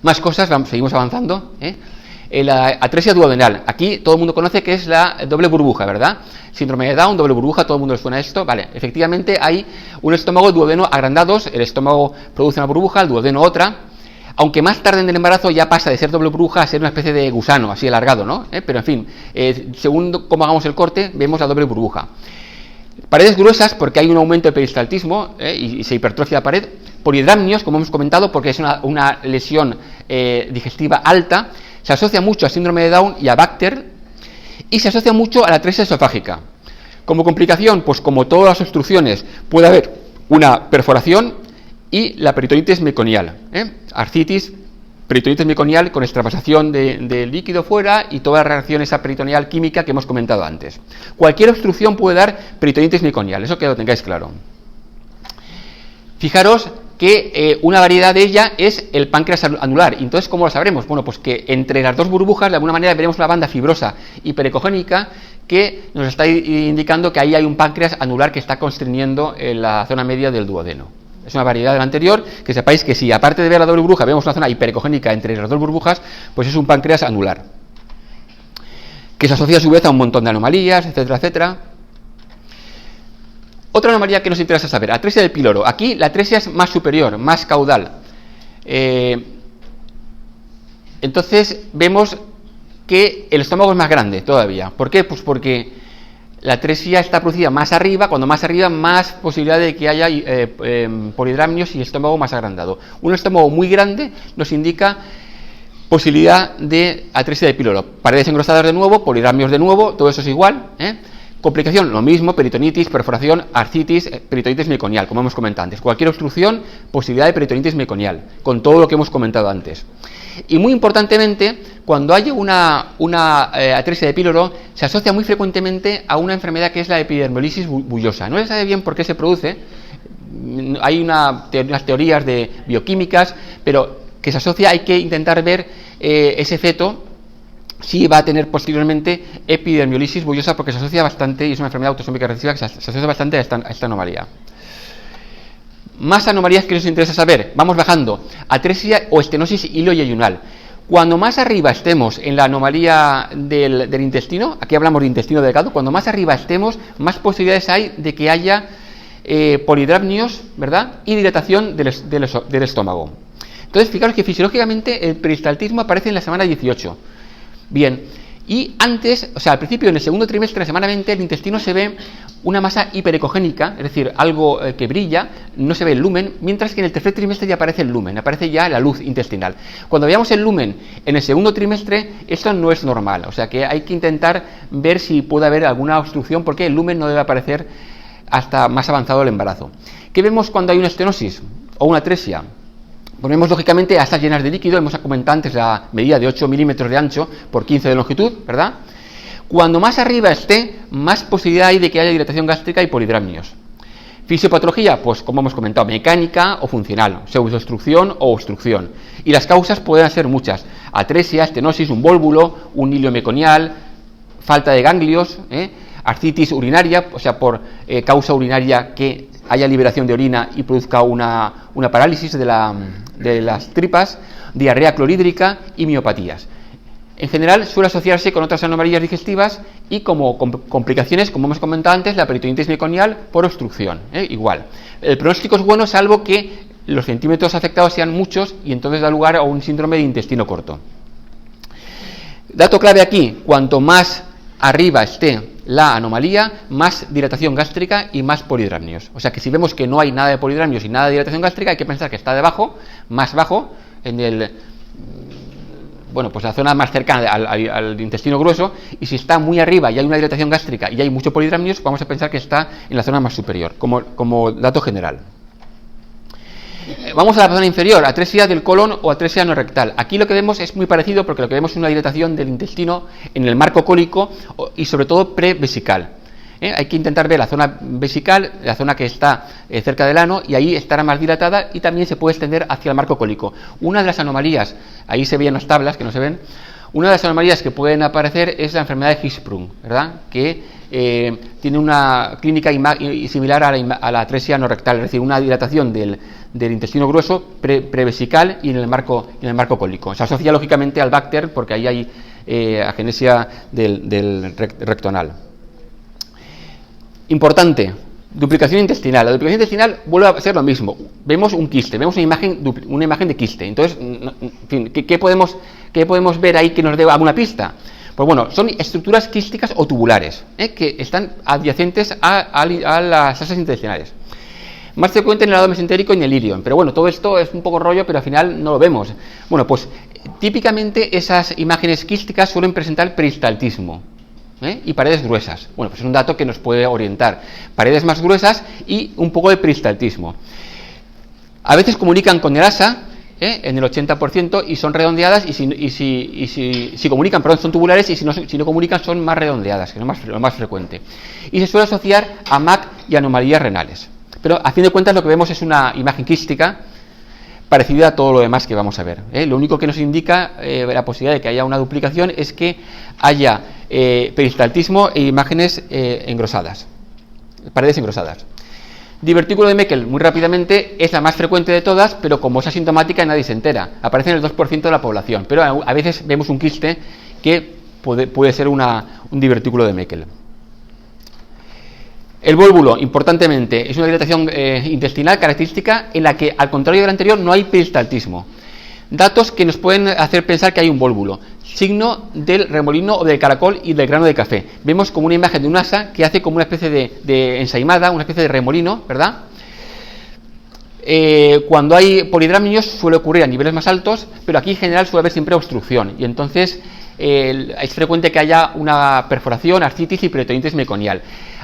Más cosas, seguimos avanzando. La atresia duodenal, aquí todo el mundo conoce que es la doble burbuja, ¿verdad? Síndrome de Down, doble burbuja, todo el mundo le suena esto. Vale, efectivamente hay un estómago duodeno agrandados, el estómago produce una burbuja, el duodeno otra, aunque más tarde en el embarazo ya pasa de ser doble burbuja a ser una especie de gusano, así alargado, ¿no? Pero en fin, según cómo hagamos el corte, vemos la doble burbuja. Paredes gruesas porque hay un aumento de peristaltismo y se hipertrofia la pared. Polidramnios, como hemos comentado, porque es una lesión digestiva alta. Se asocia mucho a síndrome de Down y a Bacter, y se asocia mucho a la atresia esofágica. Como complicación, pues como todas las obstrucciones, puede haber una perforación y la peritonitis meconial, arcitis, peritonitis meconial con extravasación de líquido fuera y toda la reacción esa peritoneal química que hemos comentado antes. Cualquier obstrucción puede dar peritonitis meconial, eso que lo tengáis claro. Fijaros que una variedad de ella es el páncreas anular. Entonces, ¿cómo lo sabremos? Bueno, pues que entre las dos burbujas, de alguna manera, veremos una banda fibrosa hiperecogénica que nos está indicando que ahí hay un páncreas anular que está constriñendo en la zona media del duodeno. Es una variedad de la anterior, que sepáis que si aparte de ver la doble burbuja vemos una zona hiperecogénica entre las dos burbujas, pues es un páncreas anular, que se asocia a su vez a un montón de anomalías, etcétera, etcétera. Otra anomalía que nos interesa saber, atresia del píloro. Aquí la atresia es más superior, más caudal. Entonces vemos que el estómago es más grande todavía. ¿Por qué? Pues porque la atresia está producida más arriba, cuando más arriba, más posibilidad de que haya polidramnios y estómago más agrandado. Un estómago muy grande nos indica posibilidad de atresia del píloro. Paredes engrosadas de nuevo, polidramnios de nuevo, todo eso es igual, Complicación, lo mismo, peritonitis, perforación, arcitis, peritonitis meconial, como hemos comentado antes. Cualquier obstrucción, posibilidad de peritonitis meconial, con todo lo que hemos comentado antes. Y muy importantemente, cuando hay una atresia de píloro, se asocia muy frecuentemente a una enfermedad que es la epidermolisis bullosa. No se sabe bien por qué se produce, hay unas teorías de bioquímicas, pero que se asocia, hay que intentar ver ese feto si va a tener posteriormente epidermiolisis bullosa, porque se asocia bastante, y es una enfermedad autosómica recesiva que se asocia bastante a esta anomalía. Más anomalías que nos interesa saber. Vamos bajando. Atresia o estenosis ileoyeyunal. Cuando más arriba estemos en la anomalía del intestino, aquí hablamos de intestino delgado, cuando más arriba estemos, más posibilidades hay de que haya polidramnios, ¿verdad? Y dilatación del estómago. Entonces, fijaros que fisiológicamente el peristaltismo aparece en la semana 18. Bien, y antes, o sea, al principio, en el segundo trimestre, la semana 20, el intestino se ve una masa hiperecogénica, es decir, algo que brilla, no se ve el lumen, mientras que en el tercer trimestre ya aparece el lumen, aparece ya la luz intestinal. Cuando veamos el lumen en el segundo trimestre, esto no es normal, o sea que hay que intentar ver si puede haber alguna obstrucción, porque el lumen no debe aparecer hasta más avanzado el embarazo. ¿Qué vemos cuando hay una estenosis o una atresia? Ponemos lógicamente asas llenas de líquido, hemos comentado antes la medida de 8 milímetros de ancho por 15 de longitud, ¿verdad? Cuando más arriba esté, más posibilidad hay de que haya dilatación gástrica y polidramnios. Fisiopatología, pues como hemos comentado, mecánica o funcional, pseudoobstrucción o obstrucción. Y las causas pueden ser muchas: atresia, estenosis, un vólvulo, un hilio meconial, falta de ganglios, ascitis urinaria, o sea, por causa urinaria que haya liberación de orina y produzca una parálisis de las tripas, diarrea clorhídrica y miopatías. En general suele asociarse con otras anomalías digestivas y como complicaciones, como hemos comentado antes, la peritonitis meconial por obstrucción, igual. El pronóstico es bueno salvo que los centímetros afectados sean muchos y entonces da lugar a un síndrome de intestino corto. Dato clave aquí: cuanto más arriba esté la anomalía, más dilatación gástrica y más polidramnios. O sea que si vemos que no hay nada de polidramnios y nada de dilatación gástrica, hay que pensar que está debajo, más bajo, en el, bueno, pues la zona más cercana al intestino grueso, y si está muy arriba y hay una dilatación gástrica y hay mucho polidramnios, vamos a pensar que está en la zona más superior, como dato general. Vamos a la zona inferior, atresia del colon o atresia no rectal. Aquí lo que vemos es muy parecido, porque lo que vemos es una dilatación del intestino en el marco cólico y sobre todo prevesical. Hay que intentar ver la zona vesical, la zona que está cerca del ano, y ahí estará más dilatada y también se puede extender hacia el marco cólico. Una de las anomalías, ahí se veían las tablas que no se ven, una de las anomalías que pueden aparecer es la enfermedad de Hirschsprung, ¿verdad? Que tiene una clínica similar a la atresia no rectal, es decir, una dilatación del intestino grueso prevesical y en el marco cólico. Se asocia lógicamente al Bacter porque ahí hay agenesia del rectonal. Importante: duplicación intestinal. La duplicación intestinal vuelve a ser lo mismo. Vemos un quiste, vemos una imagen de quiste. Entonces, en fin, ¿qué podemos ver ahí que nos dé alguna pista? Pues bueno, son estructuras quísticas o tubulares, que están adyacentes a las asas intestinales. Más frecuente en el lado mesentérico y en el ilion. Pero bueno, todo esto es un poco rollo, pero al final no lo vemos. Bueno, pues típicamente esas imágenes quísticas suelen presentar peristaltismo, y paredes gruesas. Bueno, pues es un dato que nos puede orientar. Paredes más gruesas y un poco de peristaltismo. A veces comunican con el asa, en el 80%, y son redondeadas, y si comunican, perdón, son tubulares, y si no comunican son más redondeadas, que es lo más frecuente. Y se suele asociar a MAC y anomalías renales. Pero a fin de cuentas lo que vemos es una imagen quística parecida a todo lo demás que vamos a ver. Lo único que nos indica la posibilidad de que haya una duplicación es que haya peristaltismo e imágenes engrosadas, paredes engrosadas. Divertículo de Meckel, muy rápidamente, es la más frecuente de todas, pero como es asintomática nadie se entera. Aparece en el 2% de la población, pero a veces vemos un quiste que puede ser un divertículo de Meckel. El vólvulo, importantemente, es una dilatación intestinal característica en la que, al contrario del anterior, no hay peristaltismo. Datos que nos pueden hacer pensar que hay un vólvulo. Signo del remolino o del caracol y del grano de café. Vemos como una imagen de un asa que hace como una especie de ensaimada, una especie de remolino, ¿verdad? Cuando hay polidramnios suele ocurrir a niveles más altos, pero aquí en general suele haber siempre obstrucción, y entonces es frecuente que haya una perforación, ascitis y peritonitis meconial.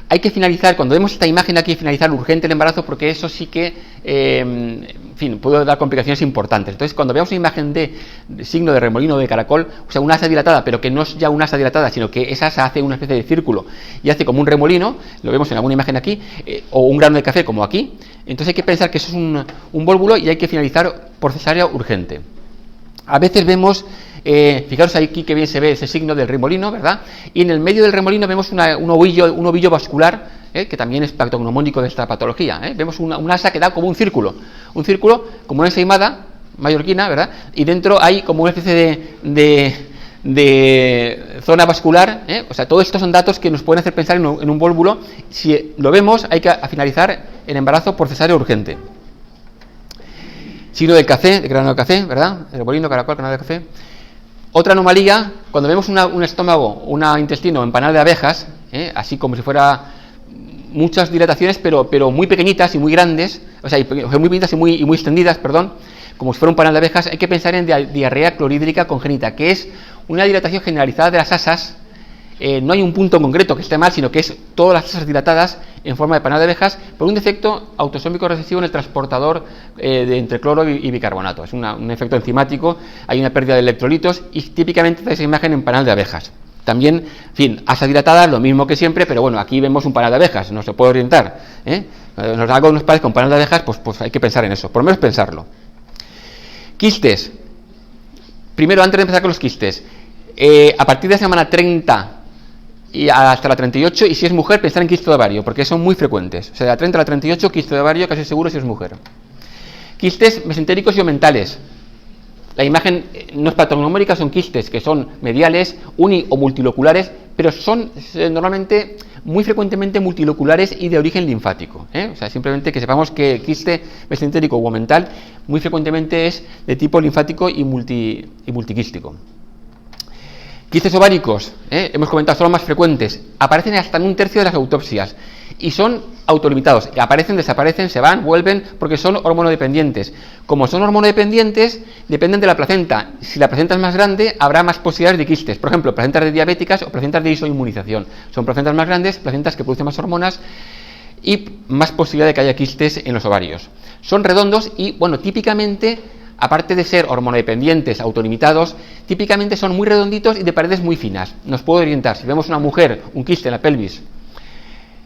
Hay que finalizar, cuando vemos esta imagen hay que finalizar urgente el embarazo, porque eso sí que, en fin, puede dar complicaciones importantes. Entonces, cuando veamos una imagen de signo de remolino o de caracol, o sea, una asa dilatada, pero que no es ya una asa dilatada, sino que esa asa hace una especie de círculo y hace como un remolino, lo vemos en alguna imagen aquí, o un grano de café como aquí, entonces hay que pensar que eso es un vólvulo y hay que finalizar por cesárea urgente. A veces vemos, fijaros aquí que bien se ve ese signo del remolino, ¿verdad? Y en el medio del remolino vemos un ovillo vascular, que también es patognomónico de esta patología. Vemos una asa que da como un círculo como una ensaimada, mallorquina, ¿verdad? Y dentro hay como una especie de zona vascular, ¿eh? O sea, todo esto son datos que nos pueden hacer pensar en un vólvulo. Si lo vemos, hay que finalizar el embarazo por cesárea urgente. Signo del café, de grano de café, ¿verdad? El bolino, caracol, grano de café. Otra anomalía, cuando vemos un estómago, un intestino empanado de abejas, así como si fuera muchas dilataciones, pero muy pequeñitas y muy grandes, o sea, muy pequeñitas y muy extendidas, perdón, como si fuera un panal de abejas, hay que pensar en diarrea clorhídrica congénita, que es una dilatación generalizada de las asas. No hay un punto concreto que esté mal, sino que es todas las asas dilatadas en forma de panal de abejas por un defecto autosómico recesivo en el transportador entre cloro y bicarbonato. Es un efecto enzimático, hay una pérdida de electrolitos y típicamente esa imagen en panal de abejas. También, en fin, asas dilatadas, lo mismo que siempre, pero bueno, aquí vemos un panal de abejas, no se puede orientar. Algo nos parece con panal de abejas, pues hay que pensar en eso, por lo menos pensarlo. Quistes. Primero, antes de empezar con los quistes, a partir de la semana 30 y hasta la 38, y si es mujer, pensar en quiste de ovario, porque son muy frecuentes. O sea, de la 30 a la 38, quiste de ovario, casi seguro si es mujer. Quistes mesentéricos y omentales. La imagen no es patognomórica, son quistes que son mediales, uni o multiloculares, pero son normalmente, muy frecuentemente multiloculares y de origen linfático. O sea, simplemente que sepamos que el quiste mesentérico o omental muy frecuentemente es de tipo linfático y multiquístico. Quistes ováricos, hemos comentado, son los más frecuentes, aparecen hasta en un tercio de las autopsias y son autolimitados, aparecen, desaparecen, se van, vuelven, porque son hormonodependientes. Como son hormonodependientes, dependen de la placenta. Si la placenta es más grande, habrá más posibilidades de quistes. Por ejemplo, placentas de diabéticas o placentas de isoinmunización. Son placentas más grandes, placentas que producen más hormonas y más posibilidad de que haya quistes en los ovarios. Son redondos y, bueno, típicamente, aparte de ser hormonodependientes, autolimitados, típicamente son muy redonditos y de paredes muy finas. Nos puede orientar. Si vemos una mujer, un quiste en la pelvis,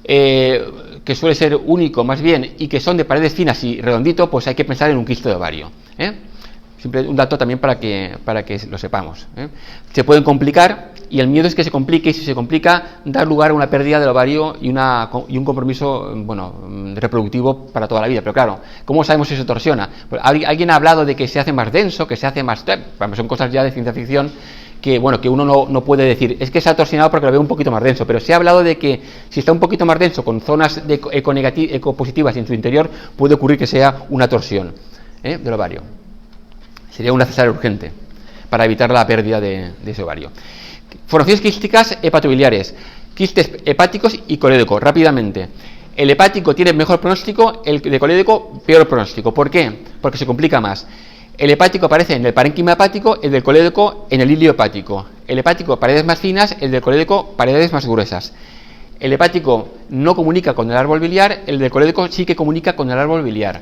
que suele ser único más bien y que son de paredes finas y redondito, pues hay que pensar en un quiste de ovario. Siempre un dato también para que lo sepamos. Se pueden complicar y el miedo es que se complique, y si se complica, dar lugar a una pérdida del ovario y un compromiso, reproductivo para toda la vida. Pero claro, ¿cómo sabemos si se torsiona? Pues alguien ha hablado de que se hace más denso, que se hace más... Son cosas ya de ciencia ficción que uno no puede decir, es que se ha torsionado porque lo veo un poquito más denso, pero se ha hablado de que si está un poquito más denso, con zonas ecopositivas en su interior, puede ocurrir que sea una torsión del ovario. Sería una cesárea urgente para evitar la pérdida de ese ovario. Formaciones quísticas hepatobiliares, quistes hepáticos y colédocos. Rápidamente, el hepático tiene mejor pronóstico, el de colédoco peor pronóstico. ¿Por qué? Porque se complica más. El hepático aparece en el parénquima hepático, el del colédoco en el hilio hepático. El hepático, paredes más finas, el del colédoco, paredes más gruesas. El hepático no comunica con el árbol biliar, el del colédoco sí que comunica con el árbol biliar.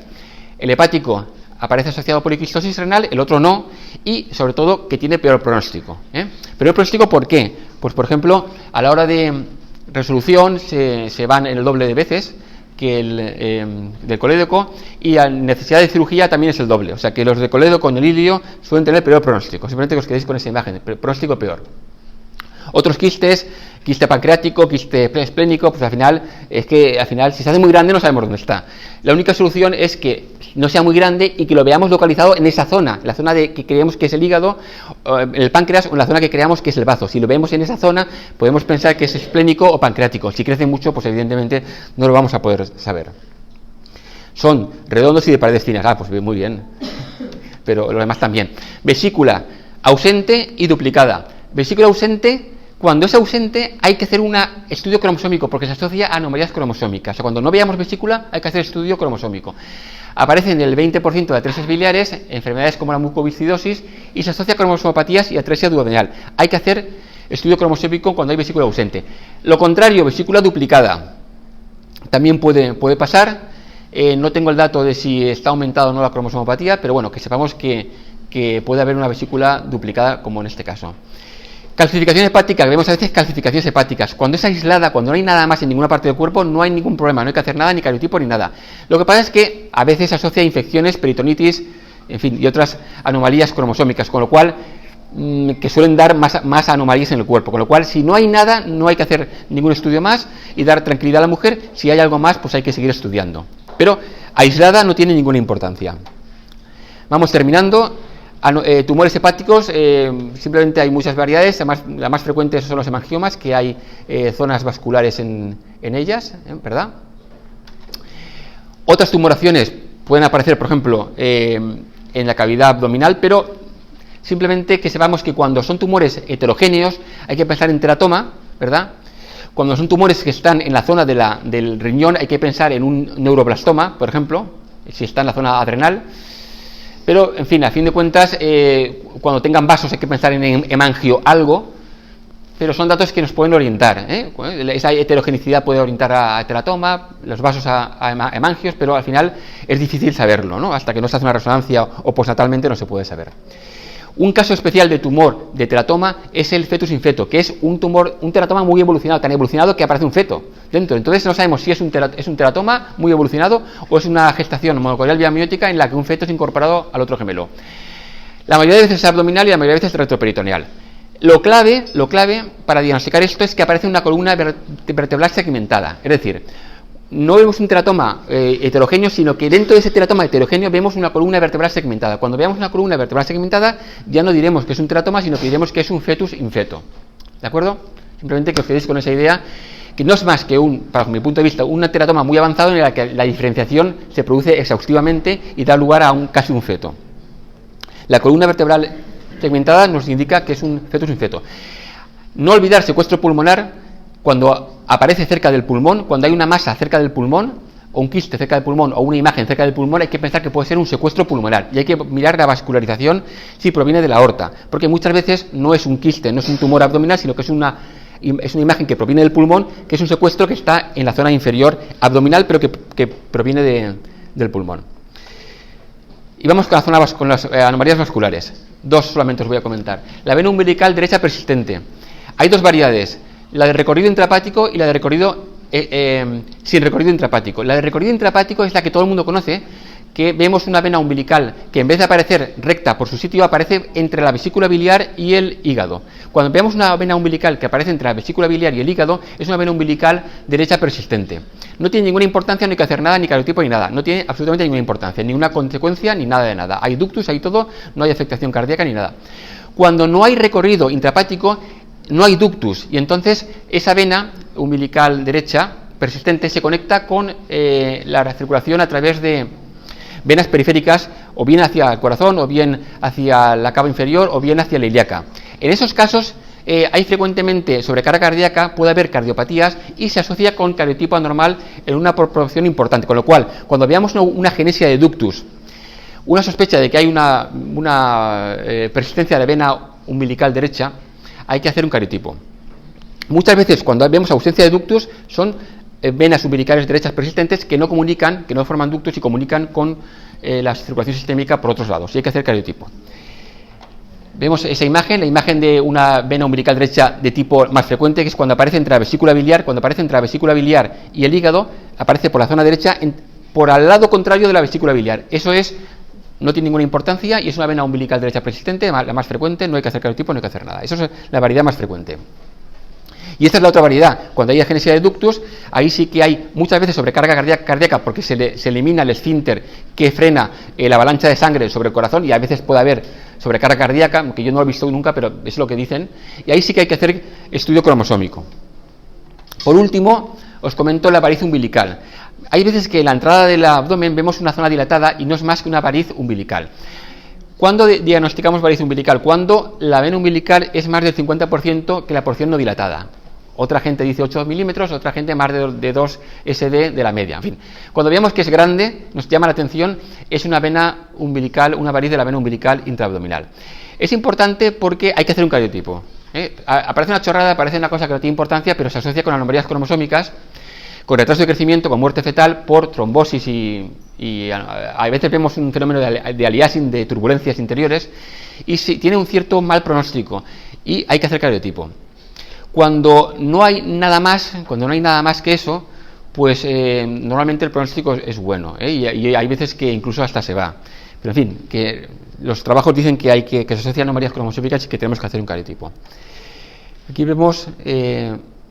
El hepático aparece asociado a poliquistosis renal, el otro no, y sobre todo que tiene peor pronóstico. Peor pronóstico, ¿por qué? Pues por ejemplo, a la hora de resolución se van en el doble de veces que el del colédoco, y a necesidad de cirugía también es el doble. O sea que los de colédoco con el hilio suelen tener peor pronóstico. Simplemente que os quedéis con esa imagen, pronóstico peor. Otros quistes, quiste pancreático, quiste esplénico, pues al final si se hace muy grande no sabemos dónde está. La única solución es que no sea muy grande y que lo veamos localizado en esa zona, la zona que creemos que es el hígado, el páncreas, o en la zona que creamos que es el bazo. Si lo vemos en esa zona, podemos pensar que es esplénico o pancreático. Si crece mucho, pues evidentemente no lo vamos a poder saber. Son redondos y de paredes finas. Pues muy bien. Pero lo demás también. Vesícula ausente y duplicada. Vesícula ausente. Cuando es ausente hay que hacer un estudio cromosómico porque se asocia a anomalías cromosómicas. O sea, cuando no veamos vesícula hay que hacer estudio cromosómico. Aparece en el 20% de atresis biliares, enfermedades como la mucoviscidosis, y se asocia a cromosomopatías y atresia duodenal. Hay que hacer estudio cromosómico cuando hay vesícula ausente. Lo contrario, vesícula duplicada. También puede pasar. No tengo el dato de si está aumentado o no la cromosomopatía, pero bueno, que sepamos que puede haber una vesícula duplicada como en este caso. Calcificación hepática, vemos a veces calcificaciones hepáticas. Cuando es aislada, cuando no hay nada más en ninguna parte del cuerpo, no hay ningún problema, no hay que hacer nada, ni cariotipo ni nada. Lo que pasa es que a veces se asocia a infecciones, peritonitis, en fin, y otras anomalías cromosómicas, con lo cual, que suelen dar más anomalías en el cuerpo. Con lo cual, si no hay nada, no hay que hacer ningún estudio más y dar tranquilidad a la mujer. Si hay algo más, pues hay que seguir estudiando. Pero aislada no tiene ninguna importancia. Vamos terminando. Tumores hepáticos, simplemente hay muchas variedades. La más frecuente son los hemangiomas, que hay zonas vasculares en ellas, ¿verdad? Otras tumoraciones pueden aparecer, por ejemplo, en la cavidad abdominal, pero simplemente que sepamos que cuando son tumores heterogéneos hay que pensar en teratoma, ¿verdad? Cuando son tumores que están en la zona del riñón hay que pensar en un neuroblastoma, por ejemplo, si está en la zona adrenal. Pero, en fin, a fin de cuentas, cuando tengan vasos hay que pensar en hemangio algo, pero son datos que nos pueden orientar, ¿eh? Esa heterogenicidad puede orientar a teratoma, los vasos a hemangios, pero al final es difícil saberlo, ¿no? Hasta que no se hace una resonancia o postnatalmente no se puede saber. Un caso especial de tumor de teratoma es el fetus in feto, que es un teratoma muy evolucionado, tan evolucionado que aparece un feto dentro. Entonces no sabemos si es un teratoma muy evolucionado o es una gestación monocorial biamiótica en la que un feto es incorporado al otro gemelo. La mayoría de veces es abdominal y la mayoría de veces es retroperitoneal. Lo clave para diagnosticar esto es que aparece una columna vertebral segmentada, es decir, no vemos un teratoma heterogéneo, sino que dentro de ese teratoma heterogéneo vemos una columna vertebral segmentada. Cuando veamos una columna vertebral segmentada, ya no diremos que es un teratoma, sino que diremos que es un fetus in feto. ¿De acuerdo? Simplemente que os quedéis con esa idea, que no es más que para mi punto de vista, un teratoma muy avanzado en el que la diferenciación se produce exhaustivamente y da lugar a casi un feto. La columna vertebral segmentada nos indica que es un fetus in feto. No olvidar secuestro pulmonar. Cuando aparece cerca del pulmón, cuando hay una masa cerca del pulmón, o un quiste cerca del pulmón, o una imagen cerca del pulmón, hay que pensar que puede ser un secuestro pulmonar. Y hay que mirar la vascularización si proviene de la aorta. Porque muchas veces no es un quiste, no es un tumor abdominal, sino que es una imagen que proviene del pulmón, que es un secuestro que está en la zona inferior abdominal, pero que proviene del pulmón. Y vamos con las anomalías vasculares. Dos solamente os voy a comentar. La vena umbilical derecha persistente. Hay dos variedades. La de recorrido intrahepático y la de recorrido sin recorrido intrahepático. La de recorrido intrahepático es la que todo el mundo conoce, que vemos una vena umbilical que en vez de aparecer recta por su sitio, aparece entre la vesícula biliar y el hígado. Cuando veamos una vena umbilical que aparece entre la vesícula biliar y el hígado, es una vena umbilical derecha persistente. No tiene ninguna importancia, no hay que hacer nada, ni cariotipo ni nada. No tiene absolutamente ninguna importancia, ni una consecuencia, ni nada de nada. Hay ductus, hay todo, no hay afectación cardíaca ni nada. Cuando no hay recorrido intrahepático, no hay ductus, y entonces esa vena umbilical derecha persistente se conecta con la circulación a través de venas periféricas, o bien hacia el corazón, o bien hacia la cava inferior, o bien hacia la ilíaca. En esos casos hay frecuentemente sobrecarga cardíaca, puede haber cardiopatías y se asocia con cariotipo anormal en una proporción importante, con lo cual, cuando veamos una genesia de ductus, una sospecha de que hay una persistencia de vena umbilical derecha, hay que hacer un cariotipo. Muchas veces cuando vemos ausencia de ductus son venas umbilicales derechas persistentes que no comunican, que no forman ductus y comunican con la circulación sistémica por otros lados, y hay que hacer cariotipo. Vemos esa imagen, la imagen de una vena umbilical derecha de tipo más frecuente, que es cuando aparece entre la vesícula biliar. Cuando aparece entre la vesícula biliar y el hígado, aparece por la zona derecha, por al lado contrario de la vesícula biliar. Eso no tiene ninguna importancia y es una vena umbilical derecha persistente, la más frecuente. No hay que hacer cariotipo, no hay que hacer nada. Eso es la variedad más frecuente. Y esta es la otra variedad. Cuando hay agenesia de ductus, ahí sí que hay muchas veces sobrecarga cardíaca porque se elimina el esfínter que frena la avalancha de sangre sobre el corazón, y a veces puede haber sobrecarga cardíaca, aunque yo no lo he visto nunca, pero es lo que dicen. Y ahí sí que hay que hacer estudio cromosómico. Por último, os comento la variz umbilical. Hay veces que en la entrada del abdomen vemos una zona dilatada y no es más que una variz umbilical. ¿Cuándo diagnosticamos variz umbilical? Cuando la vena umbilical es más del 50% que la porción no dilatada. Otra gente dice 8 milímetros, otra gente más de 2 SD de la media. En fin, cuando veamos que es grande, nos llama la atención, es una vena umbilical, una variz de la vena umbilical intraabdominal. Es importante porque hay que hacer un cariotipo. Aparece una chorrada, parece una cosa que no tiene importancia, pero se asocia con anomalías cromosómicas, con retraso de crecimiento, con muerte fetal por trombosis y a veces vemos un fenómeno de aliasing, de turbulencias interiores, y tiene un cierto mal pronóstico y hay que hacer cariotipo. Cuando no hay nada más que eso, pues normalmente el pronóstico es bueno, y hay veces que incluso hasta se va. Pero en fin, que los trabajos dicen que que se asocian anomalías cromosómicas y que tenemos que hacer un cariotipo. Aquí vemos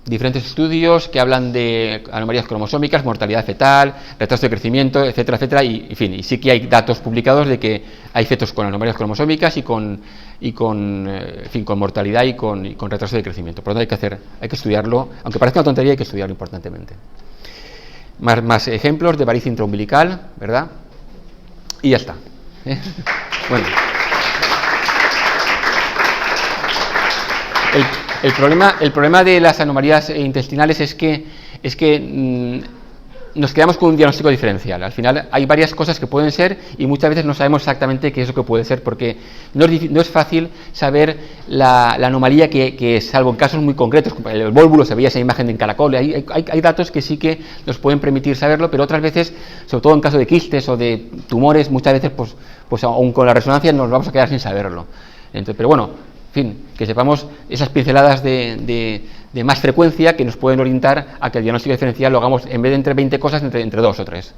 diferentes estudios que hablan de anomalías cromosómicas, mortalidad fetal, retraso de crecimiento, etcétera, etcétera, y en fin, y sí que hay datos publicados de que hay fetos con anomalías cromosómicas y con mortalidad y con retraso de crecimiento. Por lo tanto hay que estudiarlo, aunque parezca una tontería, hay que estudiarlo importantemente. Más ejemplos de varices intraumbilical, ¿verdad? Y ya está. Bueno. El problema de las anomalías intestinales es que nos quedamos con un diagnóstico diferencial. Al final hay varias cosas que pueden ser y muchas veces no sabemos exactamente qué es lo que puede ser, porque no es fácil saber la anomalía que es, salvo en casos muy concretos. El vólvulo, se veía esa imagen en caracol. Hay datos que sí que nos pueden permitir saberlo, pero otras veces, sobre todo en caso de quistes o de tumores, muchas veces pues aún con la resonancia nos vamos a quedar sin saberlo. Entonces, pero bueno, en fin, que sepamos esas pinceladas de más frecuencia que nos pueden orientar a que el diagnóstico diferencial lo hagamos, en vez de entre 20 cosas, entre 2 o 3.